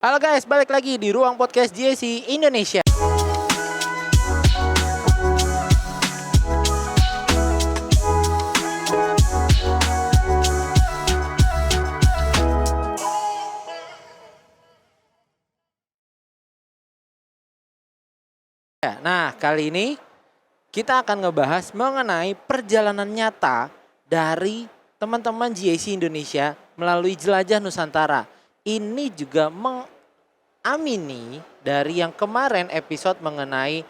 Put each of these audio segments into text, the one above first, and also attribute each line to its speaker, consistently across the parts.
Speaker 1: Halo guys, balik lagi di Ruang Podcast JC Indonesia. Nah, kali ini kita akan ngebahas mengenai perjalanan nyata dari teman-teman JC Indonesia melalui Jelajah Nusantara. Ini juga mengamini dari yang kemarin episode mengenai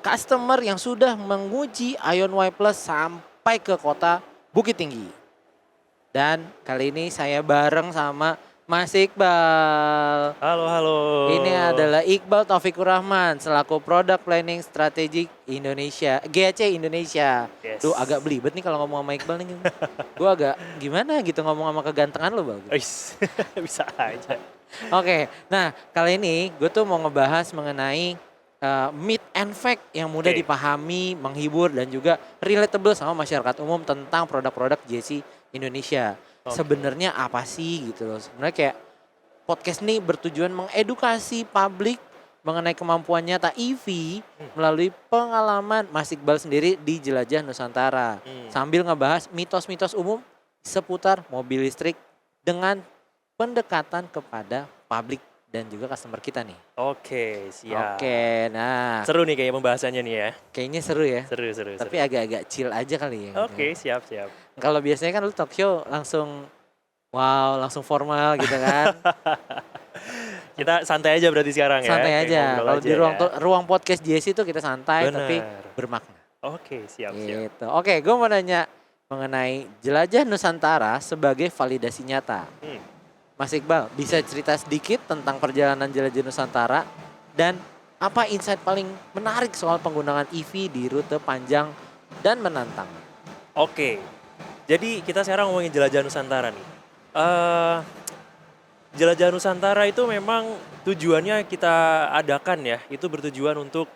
Speaker 1: customer yang sudah menguji Ion Y Plus sampai ke kota Bukit Tinggi. Dan kali ini saya bareng sama Mas Iqbal.
Speaker 2: Halo.
Speaker 1: Ini adalah Iqbal Taufikur Rahman selaku Product Planning Strategic Indonesia, GAC Indonesia.
Speaker 2: Yes.
Speaker 1: Duh, agak belibet nih kalau ngomong sama Iqbal nih. Gue agak gimana gitu ngomong sama kegantengan lo, Bang.
Speaker 2: Bisa aja.
Speaker 1: Oke, nah kali ini gue tuh mau ngebahas mengenai myth and fact yang mudah
Speaker 2: Oke.
Speaker 1: dipahami, menghibur dan juga relatable sama masyarakat umum tentang produk-produk JC Indonesia.
Speaker 2: Oke.
Speaker 1: Sebenarnya apa sih gitu loh. Sebenarnya kayak podcast ini bertujuan mengedukasi publik mengenai kemampuan nyata EV melalui pengalaman Mas Iqbal sendiri di Jelajah Nusantara. Sambil ngebahas mitos-mitos umum seputar mobil listrik dengan pendekatan kepada publik dan juga customer kita nih.
Speaker 2: Oke, siap.
Speaker 1: Oke, nah
Speaker 2: Seru nih kayaknya pembahasannya nih ya.
Speaker 1: kayaknya seru ya.
Speaker 2: Seru.
Speaker 1: Tapi agak-agak chill aja kali ya.
Speaker 2: Oke, siap.
Speaker 1: Kalau biasanya kan lu talk show langsung langsung formal gitu kan.
Speaker 2: Kita santai aja berarti sekarang ya.
Speaker 1: Santai
Speaker 2: kayak
Speaker 1: aja.
Speaker 2: ngobrol
Speaker 1: Kalau
Speaker 2: aja
Speaker 1: di
Speaker 2: ya.
Speaker 1: ruang podcast JC itu kita santai
Speaker 2: Bener.
Speaker 1: tapi bermakna.
Speaker 2: Oke, siap.
Speaker 1: Gitu. Oke, gue mau nanya mengenai Jelajah Nusantara sebagai validasi nyata. Mas Iqbal, bisa cerita sedikit tentang perjalanan Jelajah Nusantara dan apa insight paling menarik soal penggunaan EV di rute panjang dan menantang?
Speaker 2: Oke. Jadi kita sekarang ngomongin Jelajah Nusantara nih. Jelajah Nusantara itu memang tujuannya kita adakan ya. Itu bertujuan untuk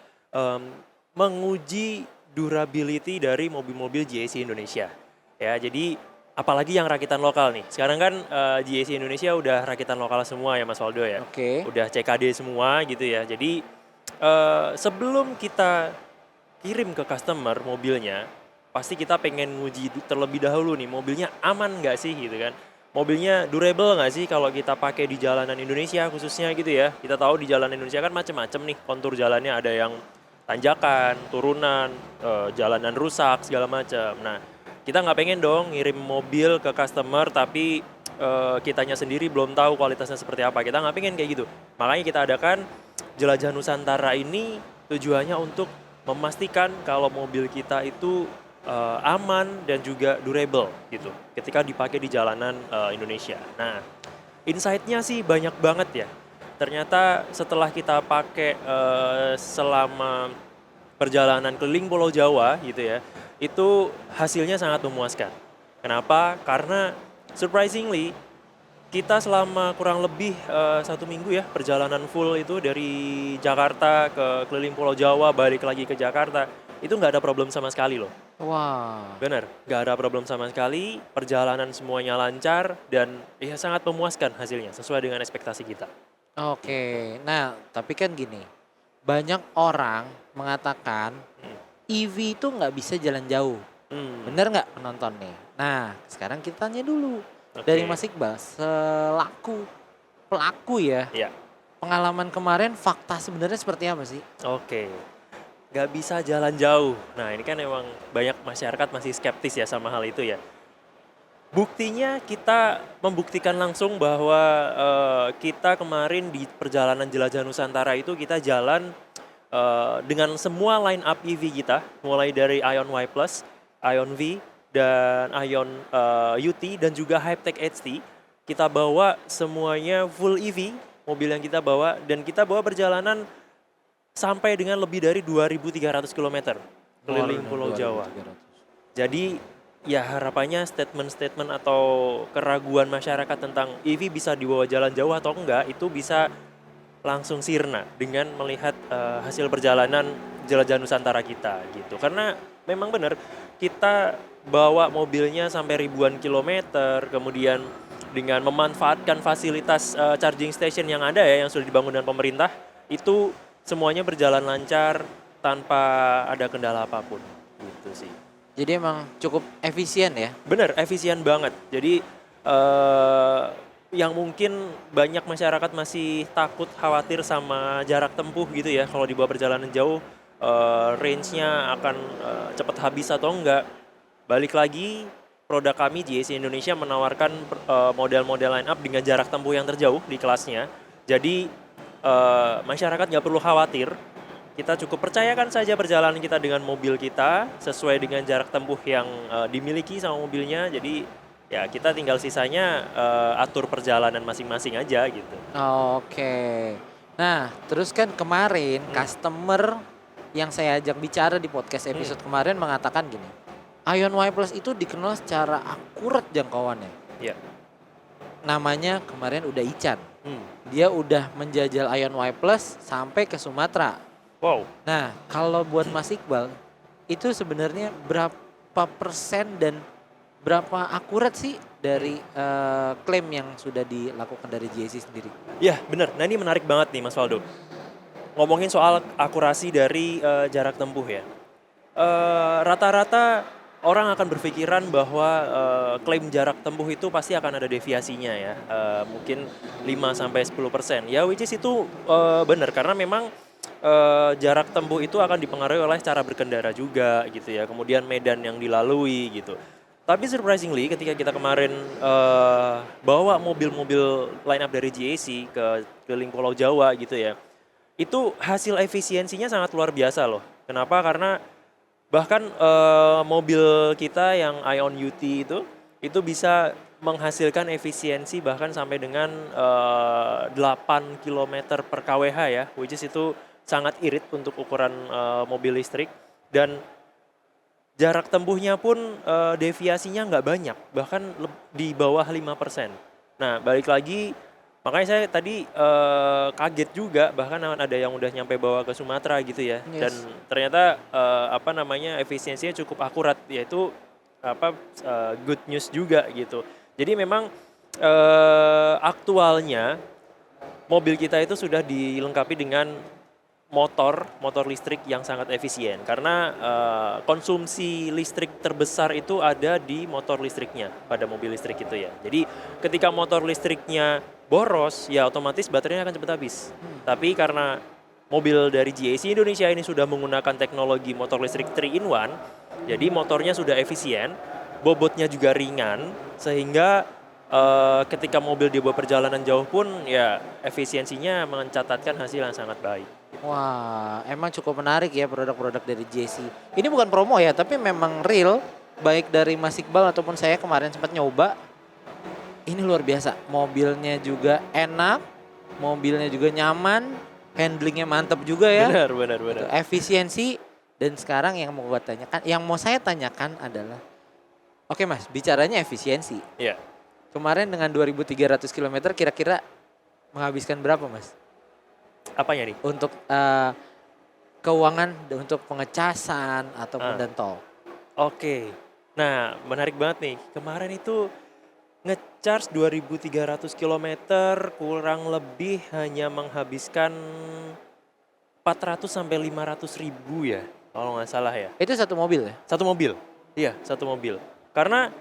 Speaker 2: menguji durability dari mobil-mobil GAC Indonesia. Ya, jadi apalagi yang rakitan lokal nih. Sekarang kan GAC Indonesia udah rakitan lokal semua ya Mas Waldo ya.
Speaker 1: Oke.
Speaker 2: Udah CKD semua gitu ya. Jadi sebelum kita kirim ke customer mobilnya, pasti kita pengen nguji terlebih dahulu nih mobilnya aman nggak sih gitu kan. Mobilnya durable nggak sih kalau kita pakai di jalanan Indonesia khususnya gitu ya. Kita tahu di jalanan Indonesia kan macem-macem nih kontur jalannya, ada yang tanjakan, turunan, jalanan rusak segala macam. Nah, kita nggak pengen dong ngirim mobil ke customer tapi kitanya sendiri belum tahu kualitasnya seperti apa. Kita nggak pengen kayak gitu. Makanya kita adakan Jelajah Nusantara ini tujuannya untuk memastikan kalau mobil kita itu aman dan juga durable gitu ketika dipakai di jalanan Indonesia. Nah, insight-nya sih banyak banget ya. Ternyata setelah kita pakai selama perjalanan keliling Pulau Jawa gitu ya, itu hasilnya sangat memuaskan. Kenapa? Karena surprisingly kita selama kurang lebih 1 minggu ya perjalanan full itu dari Jakarta ke keliling Pulau Jawa balik lagi ke Jakarta, itu nggak ada problem sama sekali loh.
Speaker 1: Wah.
Speaker 2: Benar, nggak ada problem sama sekali, perjalanan semuanya lancar dan ya sangat memuaskan hasilnya sesuai dengan ekspektasi kita.
Speaker 1: Oke. Nah, tapi kan gini. Banyak orang mengatakan EV itu nggak bisa jalan jauh. Bener nggak penonton nih? Nah, sekarang kita tanya dulu.
Speaker 2: Oke.
Speaker 1: Dari Mas Iqbal, selaku pelaku ya,
Speaker 2: Iya.
Speaker 1: pengalaman kemarin fakta sebenarnya seperti apa sih?
Speaker 2: Oke, nggak bisa jalan jauh. Nah ini kan emang banyak masyarakat masih skeptis ya sama hal itu ya. Buktinya kita membuktikan langsung bahwa kita kemarin di perjalanan Jelajah Nusantara itu kita jalan dengan semua line up EV kita, mulai dari Ion Y Plus, Ion V, dan Ion UT, dan juga Hypertech HT. Kita bawa semuanya full EV, mobil yang kita bawa, dan kita bawa perjalanan sampai dengan lebih dari 2.300 km keliling Pulau Jawa. Jadi ya harapannya statement-statement atau keraguan masyarakat tentang EV bisa dibawa jalan jauh atau enggak itu bisa langsung sirna dengan melihat hasil perjalanan Jelajah Nusantara kita gitu. Karena memang benar kita bawa mobilnya sampai ribuan kilometer, kemudian dengan memanfaatkan fasilitas charging station yang ada ya, yang sudah dibangun dengan pemerintah, itu semuanya berjalan lancar tanpa ada kendala apapun, gitu sih.
Speaker 1: Jadi emang cukup efisien ya.
Speaker 2: Bener, efisien banget. Jadi yang mungkin banyak masyarakat masih takut, khawatir sama jarak tempuh gitu ya, kalau dibawa perjalanan jauh, range-nya akan cepat habis atau enggak. Balik lagi, produk kami JAC Indonesia menawarkan model-model line up dengan jarak tempuh yang terjauh di kelasnya. Jadi masyarakat nggak perlu khawatir. Kita cukup percayakan saja perjalanan kita dengan mobil kita sesuai dengan jarak tempuh yang dimiliki sama mobilnya. Jadi ya kita tinggal sisanya atur perjalanan masing-masing aja gitu.
Speaker 1: Oke. Nah, terus kan kemarin customer yang saya ajak bicara di podcast episode kemarin mengatakan gini. Ion Y Plus itu dikenal secara akurat jangkauannya.
Speaker 2: Ya.
Speaker 1: Namanya kemarin udah Ican.
Speaker 2: Hmm.
Speaker 1: Dia udah menjajal Ion Y Plus sampai ke Sumatera.
Speaker 2: Wow.
Speaker 1: Nah, kalau buat Mas Iqbal, itu sebenarnya berapa persen dan berapa akurat sih dari klaim yang sudah dilakukan dari JAC sendiri?
Speaker 2: Ya bener, nah ini menarik banget nih Mas Waldo. Ngomongin soal akurasi dari jarak tempuh ya. Rata-rata orang akan berpikiran bahwa klaim jarak tempuh itu pasti akan ada deviasinya ya. Mungkin 5-10%. Ya which is itu benar karena memang jarak tempuh itu akan dipengaruhi oleh cara berkendara juga gitu ya. Kemudian medan yang dilalui gitu. Tapi surprisingly ketika kita kemarin bawa mobil-mobil line up dari JAC ke keliling Pulau Jawa gitu ya. Itu hasil efisiensinya sangat luar biasa loh. Kenapa? Karena bahkan mobil kita yang Ion UT itu bisa menghasilkan efisiensi bahkan sampai dengan 8 km per kWh ya, which is itu sangat irit untuk ukuran mobil listrik dan jarak tempuhnya pun deviasinya nggak banyak, bahkan di bawah 5%. Nah balik lagi, makanya saya tadi kaget juga bahkan ada yang udah nyampe bawa ke Sumatera gitu ya.
Speaker 1: Yes.
Speaker 2: Dan ternyata efisiensinya cukup akurat yaitu good news juga gitu. Jadi memang aktualnya mobil kita itu sudah dilengkapi dengan motor listrik yang sangat efisien karena konsumsi listrik terbesar itu ada di motor listriknya pada mobil listrik itu ya. Jadi ketika motor listriknya boros ya otomatis baterainya akan cepat habis. Tapi karena mobil dari JAC Indonesia ini sudah menggunakan teknologi motor listrik 3-in-1, jadi motornya sudah efisien, bobotnya juga ringan sehingga ketika mobil dibawa perjalanan jauh pun ya efisiensinya mencatatkan hasil yang sangat baik.
Speaker 1: Wah, emang cukup menarik ya produk-produk dari JAC. Ini bukan promo ya, tapi memang real. Baik dari Mas Iqbal ataupun saya kemarin sempat nyoba. Ini luar biasa. Mobilnya juga enak, mobilnya juga nyaman, handlingnya mantap juga ya.
Speaker 2: Benar.
Speaker 1: Efisiensi dan sekarang yang mau saya tanyakan adalah, oke Mas, bicaranya efisiensi.
Speaker 2: Iya.
Speaker 1: Kemarin dengan 2.300 km kira-kira menghabiskan berapa Mas?
Speaker 2: Apanya nih?
Speaker 1: Untuk keuangan untuk pengecasan ataupun dan tol.
Speaker 2: Oke. Nah, menarik banget nih. Kemarin itu ngecharge 2.300 km kurang lebih hanya menghabiskan 400 sampai 500 ribu ya, kalau nggak salah ya.
Speaker 1: Itu satu mobil ya?
Speaker 2: Satu mobil. Iya, satu mobil. Karena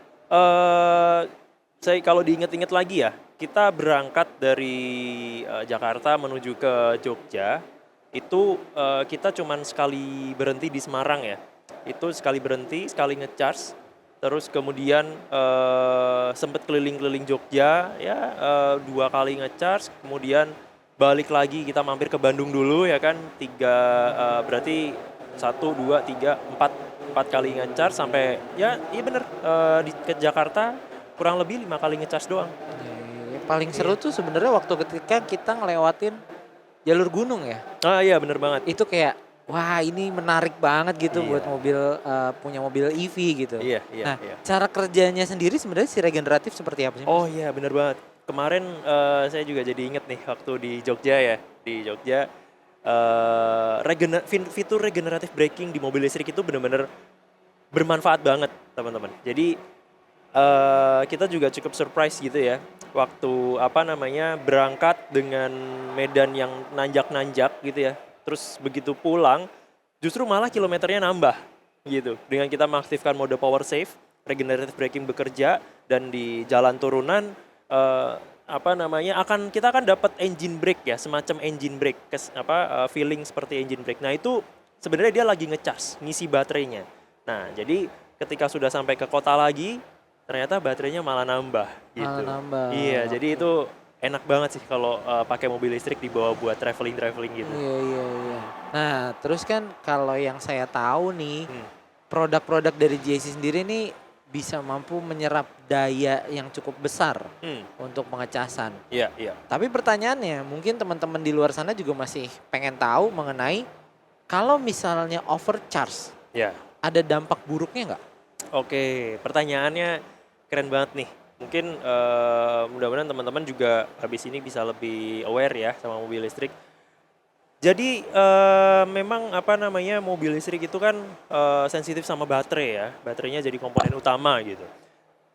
Speaker 2: saya kalau diinget-inget lagi ya, kita berangkat dari Jakarta menuju ke Jogja, itu kita cuman sekali berhenti di Semarang ya. Itu sekali berhenti, sekali ngecharge, terus kemudian sempet keliling-keliling Jogja ya, 2 kali ngecharge, kemudian balik lagi kita mampir ke Bandung dulu ya kan, berarti 1, 2, 3, 4 kali ngecharge sampai ya iya bener ke Jakarta kurang lebih 5 kali ngecas doang.
Speaker 1: Paling seru tuh sebenarnya waktu ketika kita ngelewatin jalur gunung ya.
Speaker 2: Ah iya bener banget.
Speaker 1: Itu kayak wah ini menarik banget gitu buat mobil punya mobil EV gitu.
Speaker 2: Iya.
Speaker 1: Nah cara kerjanya sendiri sebenarnya si regeneratif seperti apa sih?
Speaker 2: Oh iya bener banget. Kemarin saya juga jadi inget nih waktu di Jogja ya. Di Jogja fitur regeneratif braking di mobil listrik itu bener-bener bermanfaat banget teman-teman. Jadi kita juga cukup surprise gitu ya. waktu apa namanya berangkat dengan medan yang nanjak-nanjak gitu ya. Terus begitu pulang justru malah kilometernya nambah gitu. Dengan kita mengaktifkan mode power save, regenerative braking bekerja dan di jalan turunan eh, apa namanya kita akan dapat engine brake ya, semacam engine brake feeling seperti engine brake. Nah, itu sebenarnya dia lagi ngecas, ngisi baterainya. Nah, jadi ketika sudah sampai ke kota lagi ternyata baterainya malah nambah gitu.
Speaker 1: Malah nambah.
Speaker 2: Iya, jadi
Speaker 1: Oke.
Speaker 2: itu enak banget sih kalau pakai mobil listrik dibawa buat traveling gitu.
Speaker 1: Iya, iya, iya. Nah, terus kan kalau yang saya tahu nih,
Speaker 2: Hmm.
Speaker 1: produk-produk dari JC sendiri nih bisa mampu menyerap daya yang cukup besar
Speaker 2: Hmm.
Speaker 1: untuk pengecasan.
Speaker 2: Iya, iya.
Speaker 1: Tapi pertanyaannya, mungkin teman-teman di luar sana juga masih pengen tahu mengenai kalau misalnya overcharge,
Speaker 2: Ya.
Speaker 1: ada dampak buruknya nggak?
Speaker 2: Oke, pertanyaannya keren banget nih. Mungkin mudah-mudahan teman-teman juga habis ini bisa lebih aware ya sama mobil listrik. Jadi memang apa namanya mobil listrik itu kan sensitif sama baterai ya. Baterainya jadi komponen utama gitu.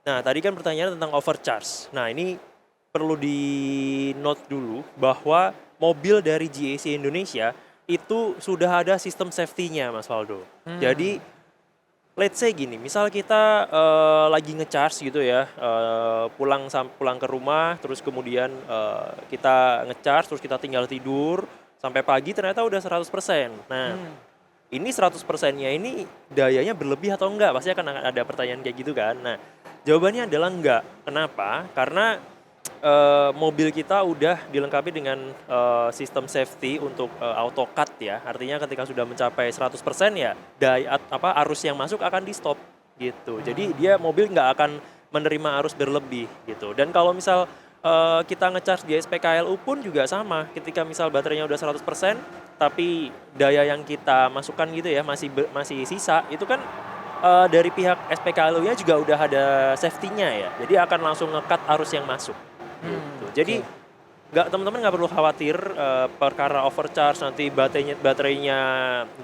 Speaker 2: Nah, tadi kan pertanyaan tentang overcharge. Nah, ini perlu di note dulu bahwa mobil dari GAC Indonesia itu sudah ada sistem safety-nya, Mas Waldo. Jadi let's say gini, misal kita lagi ngecharge gitu ya, pulang ke rumah, terus kemudian kita ngecharge, terus kita tinggal tidur, sampai pagi ternyata udah 100%. Nah, ini 100%-nya ini dayanya berlebih atau enggak? Pasti akan ada pertanyaan kayak gitu kan. Nah, jawabannya adalah enggak. Kenapa? Karena mobil kita udah dilengkapi dengan sistem safety untuk auto cut ya. Artinya ketika sudah mencapai 100% ya arus yang masuk akan di stop gitu. Jadi dia mobil nggak akan menerima arus berlebih gitu. Dan kalau misal kita ngecharge di SPKLU pun juga sama. Ketika misal baterainya udah 100% tapi daya yang kita masukkan gitu ya masih sisa, itu kan dari pihak SPKLU-nya juga udah ada safety-nya ya. Jadi akan langsung nge-cut arus yang masuk. Gitu. Jadi teman-teman nggak perlu khawatir perkara overcharge nanti baterainya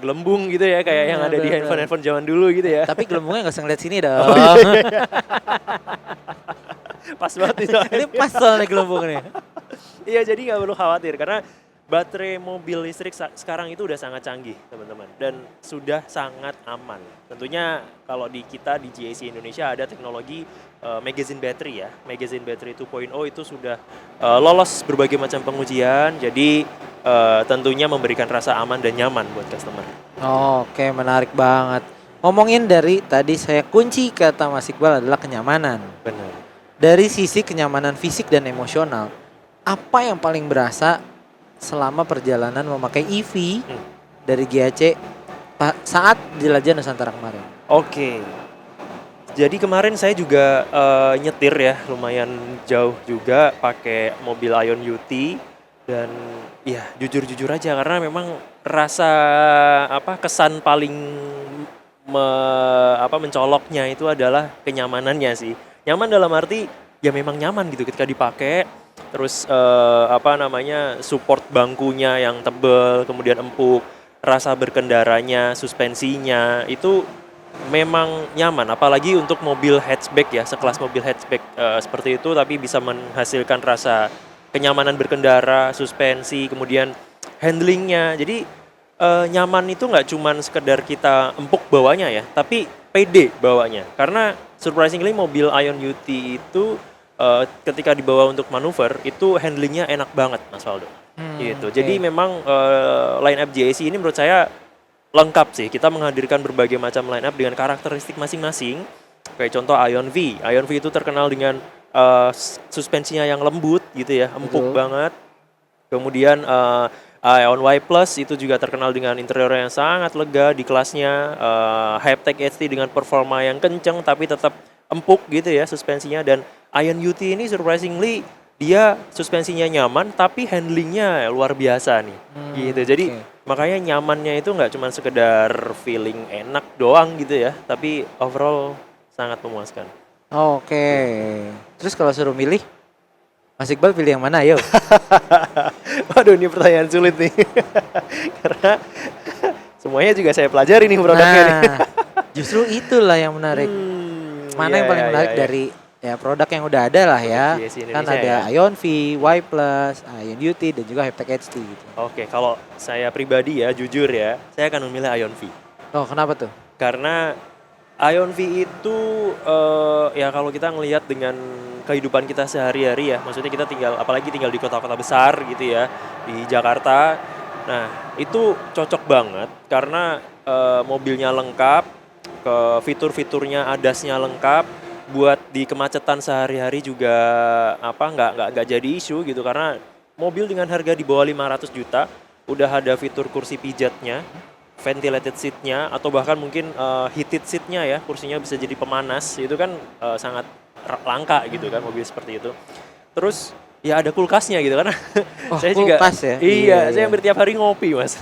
Speaker 2: gelembung gitu ya kayak yang ada di handphone zaman dulu gitu ya.
Speaker 1: Tapi gelembungnya nggak usah ngeliat sini dong.
Speaker 2: Pas banget nih soalnya.
Speaker 1: Ini pas soalnya gelembungnya.
Speaker 2: Iya, jadi nggak perlu khawatir karena baterai mobil listrik sekarang itu udah sangat canggih teman-teman dan sudah sangat aman. Tentunya kalau di kita di GAC Indonesia ada teknologi magazine battery ya. Magazine battery 2.0 itu sudah lolos berbagai macam pengujian. Jadi tentunya memberikan rasa aman dan nyaman buat customer.
Speaker 1: Oke, menarik banget. Ngomongin dari tadi saya kunci kata Mas Iqbal adalah kenyamanan.
Speaker 2: Benar.
Speaker 1: Dari sisi kenyamanan fisik dan emosional, apa yang paling berasa selama perjalanan memakai EV dari GAC saat jelajah Nusantara kemarin?
Speaker 2: Oke. Jadi kemarin saya juga nyetir ya, lumayan jauh juga pakai mobil Ion UT dan ya jujur aja karena memang rasa kesan paling mencoloknya itu adalah kenyamanannya sih. Nyaman dalam arti ya memang nyaman gitu ketika dipakai. Terus support bangkunya yang tebal, kemudian empuk, rasa berkendaranya, suspensinya itu memang nyaman. Apalagi untuk mobil hatchback ya, sekelas mobil hatchback seperti itu tapi bisa menghasilkan rasa kenyamanan berkendara, suspensi, kemudian handlingnya. Jadi nyaman itu nggak cuman sekedar kita empuk bawanya ya, tapi pede bawanya. Karena surprisingly mobil Ion UT itu ketika dibawa untuk manuver itu handlingnya enak banget Mas Waldo. Gitu. Okay. Jadi memang line up GAC ini menurut saya lengkap sih. Kita menghadirkan berbagai macam line up dengan karakteristik masing-masing. Kayak contoh Ion V. Ion V itu terkenal dengan suspensinya yang lembut gitu ya, empuk banget. Kemudian Ion Y Plus itu juga terkenal dengan interior yang sangat lega di kelasnya. Hypertech HT dengan performa yang kenceng tapi tetap empuk gitu ya suspensinya. Dan Ion UT ini surprisingly dia suspensinya nyaman tapi handlingnya luar biasa nih gitu. Jadi makanya nyamannya itu nggak cuma sekedar feeling enak doang gitu ya, tapi overall sangat memuaskan.
Speaker 1: Oke. Terus kalau suruh milih, Mas Iqbal pilih yang mana? Ayo.
Speaker 2: Waduh, ini pertanyaan sulit nih. Karena semuanya juga saya pelajari nih produknya nih.
Speaker 1: Justru itulah yang menarik. Mana yang paling menarik dari ya produk yang udah ada lah ya.
Speaker 2: GSC
Speaker 1: Kan
Speaker 2: Indonesia
Speaker 1: ada
Speaker 2: ya.
Speaker 1: Ion V, Y Plus, Ion UT dan juga Haptek HD gitu.
Speaker 2: Oke, kalau saya pribadi ya, jujur ya, saya akan memilih Ion V.
Speaker 1: Oh, kenapa tuh?
Speaker 2: Karena Ion V itu ya kalau kita ngelihat dengan kehidupan kita sehari-hari ya, maksudnya kita apalagi tinggal di kota-kota besar gitu ya, di Jakarta. Nah, itu cocok banget karena mobilnya lengkap, fitur-fiturnya ADAS-nya lengkap, buat di kemacetan sehari-hari juga nggak jadi isu gitu karena mobil dengan harga di bawah 500 juta udah ada fitur kursi pijatnya, ventilated seatnya atau bahkan mungkin heated seatnya ya, kursinya bisa jadi pemanas, itu kan sangat langka gitu kan mobil seperti itu. Terus ya ada kulkasnya gitu kan.
Speaker 1: Oh,
Speaker 2: Saya juga
Speaker 1: kulkas ya?
Speaker 2: iya,
Speaker 1: Iya,
Speaker 2: saya
Speaker 1: iya.
Speaker 2: hampir tiap hari ngopi mas.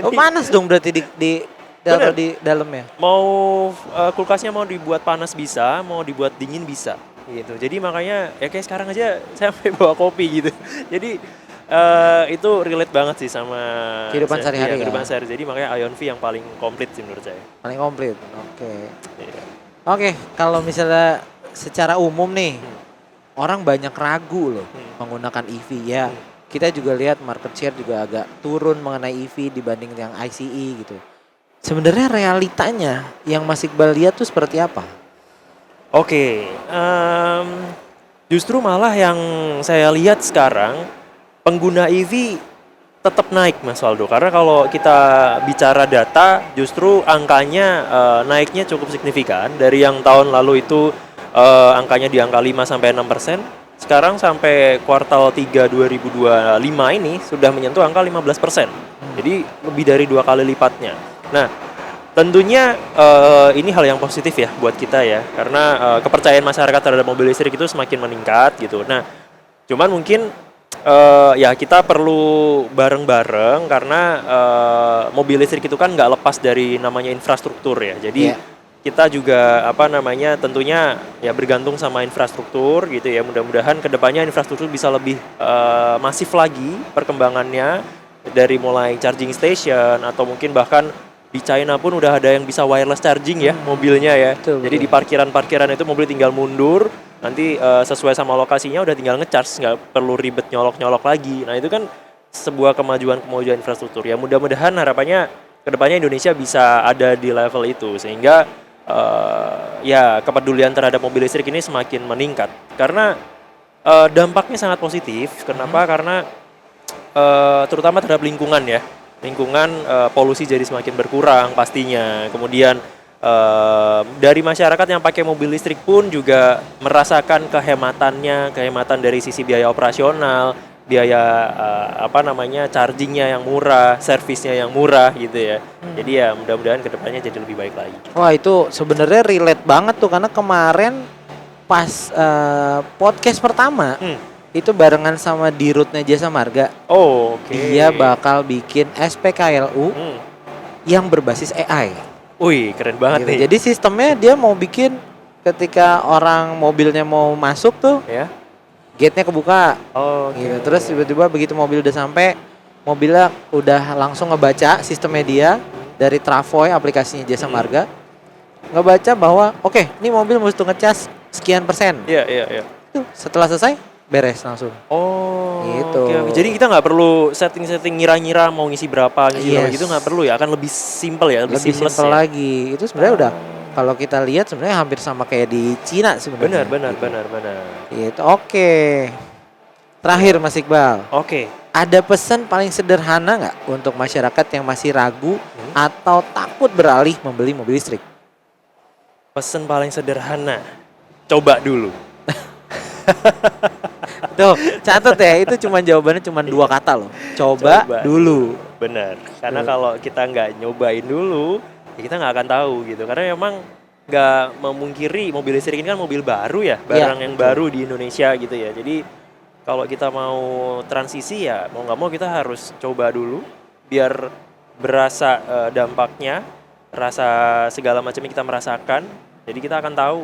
Speaker 1: Oh,
Speaker 2: Jadi
Speaker 1: panas dong berarti di
Speaker 2: Bener.
Speaker 1: di dalamnya.
Speaker 2: mau kulkasnya mau dibuat panas bisa, mau dibuat dingin bisa gitu. Jadi makanya ya kayak sekarang aja saya sampai bawa kopi gitu. Jadi itu relate banget sih sama
Speaker 1: Kehidupan sehari-hari ya.
Speaker 2: kehidupan sehari. Jadi makanya Ion V yang paling komplit sih menurut saya.
Speaker 1: Paling komplit. Oke.
Speaker 2: Iya.
Speaker 1: Oke, kalau misalnya secara umum nih, orang banyak ragu loh menggunakan EV ya. Kita juga lihat market share juga agak turun mengenai EV dibanding yang ICE gitu. Sebenarnya realitanya yang Mas Iqbal lihat tuh seperti apa?
Speaker 2: Oke, justru malah yang saya lihat sekarang pengguna EV tetap naik Mas Waldo. Karena kalau kita bicara data justru angkanya naiknya cukup signifikan. Dari yang tahun lalu itu angkanya di angka 5-6%. Sekarang sampai kuartal 3 2025 ini sudah menyentuh angka 15%. Jadi lebih dari 2 kali lipatnya. Nah, tentunya ini hal yang positif ya buat kita ya. Karena kepercayaan masyarakat terhadap mobil listrik itu semakin meningkat gitu. Nah, cuman mungkin ya kita perlu bareng-bareng karena mobil listrik itu kan nggak lepas dari namanya infrastruktur ya. Jadi
Speaker 1: Iya.
Speaker 2: kita juga tentunya ya bergantung sama infrastruktur gitu ya. Mudah-mudahan kedepannya infrastruktur bisa lebih masif lagi perkembangannya dari mulai charging station atau mungkin bahkan di China pun udah ada yang bisa wireless charging ya mobilnya ya.
Speaker 1: Betul,
Speaker 2: Jadi
Speaker 1: betul.
Speaker 2: di parkiran-parkiran itu mobil tinggal mundur, nanti sesuai sama lokasinya udah tinggal ngecharge, nggak perlu ribet nyolok-nyolok lagi. Nah itu kan sebuah kemajuan infrastruktur ya. Mudah-mudahan harapannya kedepannya Indonesia bisa ada di level itu sehingga ya kepedulian terhadap mobil listrik ini semakin meningkat karena dampaknya sangat positif. Kenapa? Karena terutama terhadap lingkungan ya. Lingkungan polusi jadi semakin berkurang pastinya. Kemudian dari masyarakat yang pakai mobil listrik pun juga merasakan kehematan dari sisi biaya operasional, biaya chargingnya yang murah, servisnya yang murah gitu ya. Jadi ya mudah-mudahan kedepannya jadi lebih baik lagi.
Speaker 1: Wah, itu sebenarnya relate banget tuh karena kemarin pas podcast pertama itu barengan sama Dirutnya Jasa Marga.
Speaker 2: Oh, oke.
Speaker 1: Dia bakal bikin SPKLU yang berbasis AI.
Speaker 2: Wih, keren banget
Speaker 1: Gitu.
Speaker 2: nih.
Speaker 1: Jadi sistemnya dia mau bikin ketika orang mobilnya mau masuk tuh,
Speaker 2: Ya.
Speaker 1: gate-nya kebuka.
Speaker 2: Oh,
Speaker 1: Gitu. Terus tiba-tiba begitu mobil udah sampai, mobilnya udah langsung ngebaca sistemnya dia dari Travoy aplikasinya Jasa Marga. Ngebaca bahwa oke, ini mobil mesti ngecas sekian persen.
Speaker 2: Iya.
Speaker 1: Tuh, setelah selesai beres langsung.
Speaker 2: Oh,
Speaker 1: Gitu.
Speaker 2: oke. Jadi kita nggak perlu setting-setting ngira-ngira mau ngisi berapa
Speaker 1: Yes.
Speaker 2: gitu nggak perlu ya, akan lebih simple ya, lebih seamless
Speaker 1: simpel
Speaker 2: ya.
Speaker 1: lagi. Itu sebenarnya udah kalau kita lihat sebenarnya hampir sama kayak di Cina sebenarnya.
Speaker 2: Benar.
Speaker 1: Gitu. Oke. Terakhir Mas Iqbal,
Speaker 2: Oke.
Speaker 1: ada pesan paling sederhana nggak untuk masyarakat yang masih ragu atau takut beralih membeli mobil listrik?
Speaker 2: Pesan paling sederhana, coba dulu.
Speaker 1: Tuh, catat ya, itu jawabannya cuma 2 kata loh. Coba dulu.
Speaker 2: Benar. Karena kalau kita nggak nyobain dulu, ya kita nggak akan tahu gitu. Karena memang nggak memungkiri mobil listrik ini kan mobil baru ya, barang yang baru di Indonesia gitu ya. Jadi kalau kita mau transisi ya mau nggak mau kita harus coba dulu biar berasa dampaknya, rasa segala macamnya kita merasakan. Jadi kita akan tahu,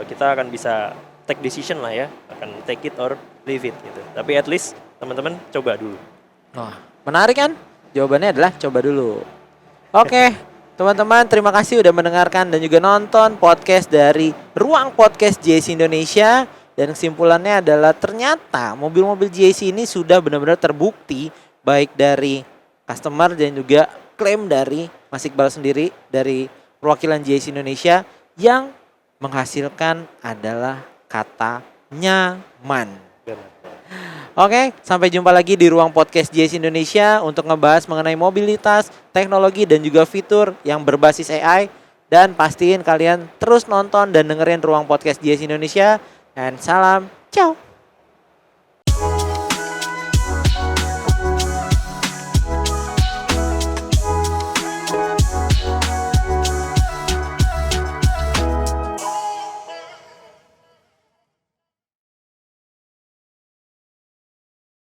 Speaker 2: kita akan bisa take decision lah ya, akan take it or leave it gitu. Tapi at least teman-teman coba dulu.
Speaker 1: Wah, menarik kan? Jawabannya adalah coba dulu. Oke, Teman-teman, terima kasih udah mendengarkan dan juga nonton podcast dari Ruang Podcast JC Indonesia. Dan kesimpulannya adalah ternyata mobil-mobil JC ini sudah benar-benar terbukti baik dari customer dan juga klaim dari Mas Iqbal sendiri dari perwakilan JC Indonesia yang menghasilkan adalah kata nyaman. Oke, sampai jumpa lagi di Ruang Podcast JC Indonesia untuk ngebahas mengenai mobilitas, teknologi dan juga fitur yang berbasis AI. Dan pastiin kalian terus nonton dan dengerin Ruang Podcast JC Indonesia. Dan salam, ciao.